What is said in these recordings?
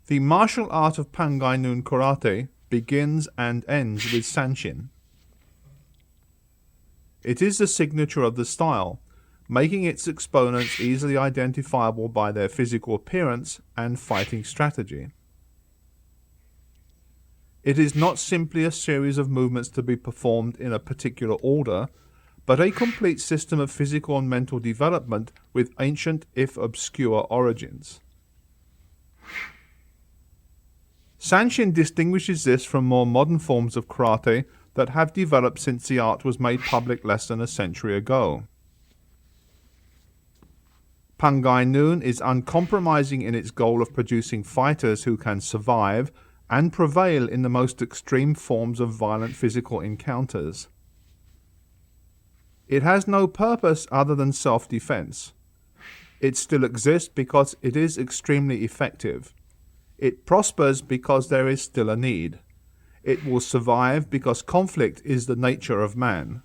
The martial art of Pangai Noon Karate begins and ends with Sanchin. It is the signature of the style, making its exponents easily identifiable by their physical appearance and fighting strategy. It is not simply a series of movements to be performed in a particular order, but a complete system of physical and mental development with ancient, if obscure, origins. Sanchin distinguishes this from more modern forms of karate that have developed since the art was made public less than a century ago. Pangai Noon is uncompromising in its goal of producing fighters who can survive and prevail in the most extreme forms of violent physical encounters. It has no purpose other than self-defense. It still exists because it is extremely effective. It prospers because there is still a need. It will survive because conflict is the nature of man.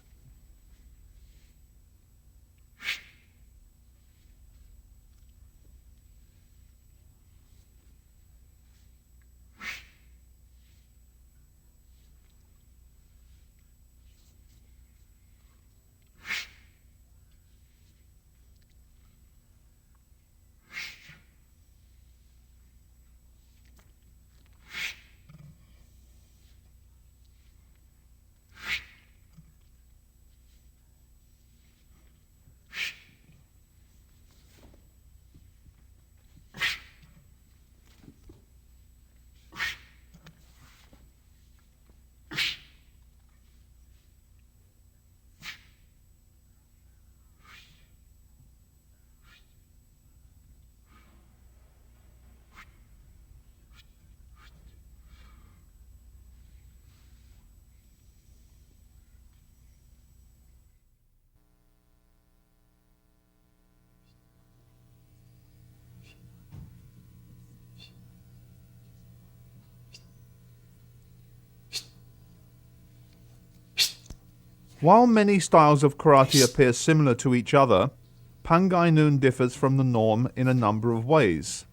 While many styles of karate appear similar to each other, Pangai Noon differs from the norm in a number of ways.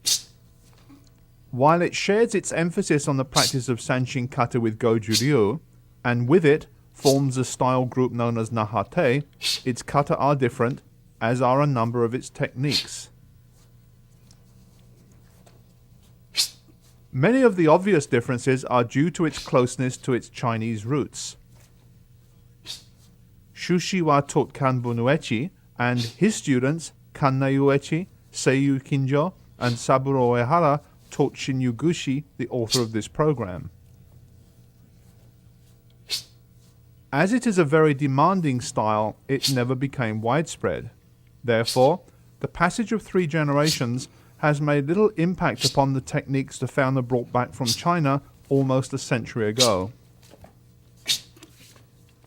While it shares its emphasis on the practice of Sanchin kata with Uechi Ryu, and with it forms a style group known as Nahate, its kata are different, as are a number of its techniques. Many of the obvious differences are due to its closeness to its Chinese roots. Shushi wa taught Kanbun Uechi, and his students, Kannai Uechi, Seiyu Kinjo, and Saburo Uehara, taught Shinyu Gushi, the author of this program. As it is a very demanding style, it never became widespread. Therefore, the passage of 3 generations has made little impact upon the techniques the founder brought back from China almost a century ago.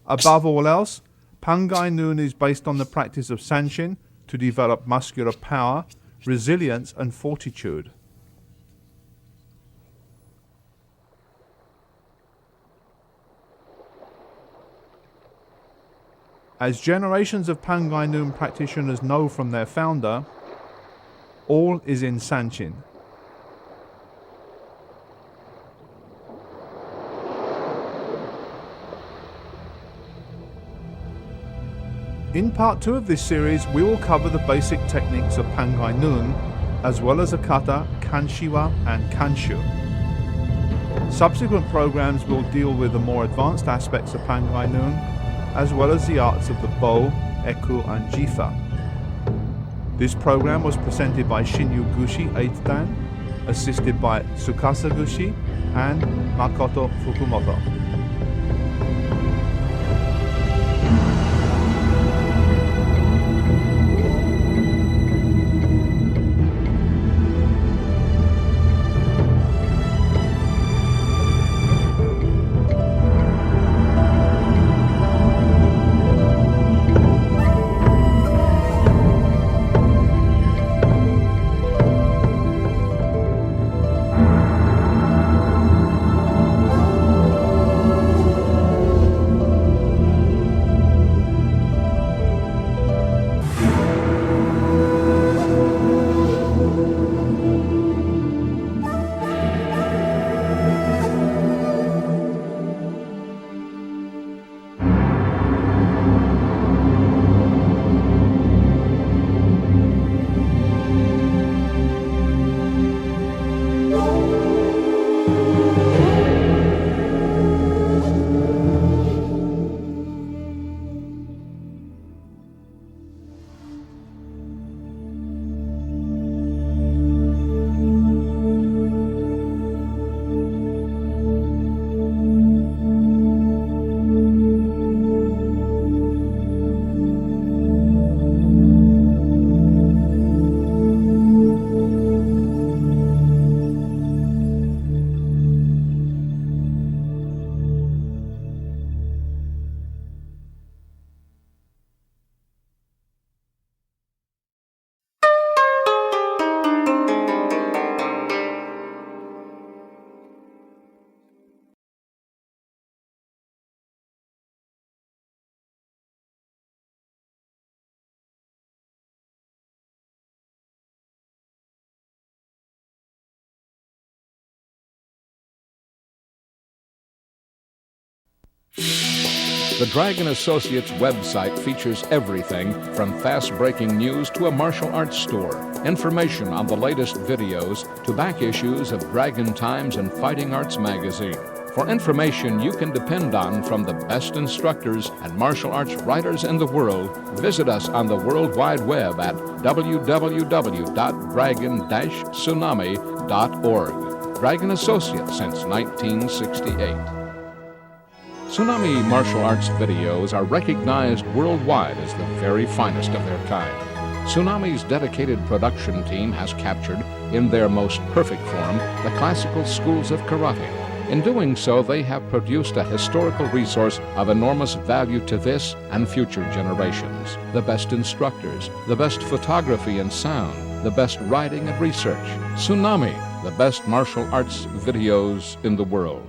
Above all else, Pangai Noon is based on the practice of Sanchin to develop muscular power, resilience, and fortitude. As generations of Pangai Noon practitioners know from their founder, all is in Sanchin. In part 2 of this series, we will cover the basic techniques of Pangai Noon, as well as a kata, kanshiwa, and kanshu. Subsequent programs will deal with the more advanced aspects of Pangai Noon, as well as the arts of the bow, eku, and jifa. This program was presented by Shinyu Gushi 8th Dan, assisted by Tsukasa Gushi and Makoto Fukumoto. The Dragon Associates website features everything from fast-breaking news to a martial arts store, information on the latest videos to back issues of Dragon Times and Fighting Arts magazine. For information you can depend on from the best instructors and martial arts writers in the world, visit us on the World Wide Web at www.dragon-tsunami.org. Dragon Associates since 1968. Tsunami martial arts videos are recognized worldwide as the very finest of their kind. Tsunami's dedicated production team has captured, in their most perfect form, the classical schools of karate. In doing so, they have produced a historical resource of enormous value to this and future generations. The best instructors, the best photography and sound, the best writing and research. Tsunami, the best martial arts videos in the world.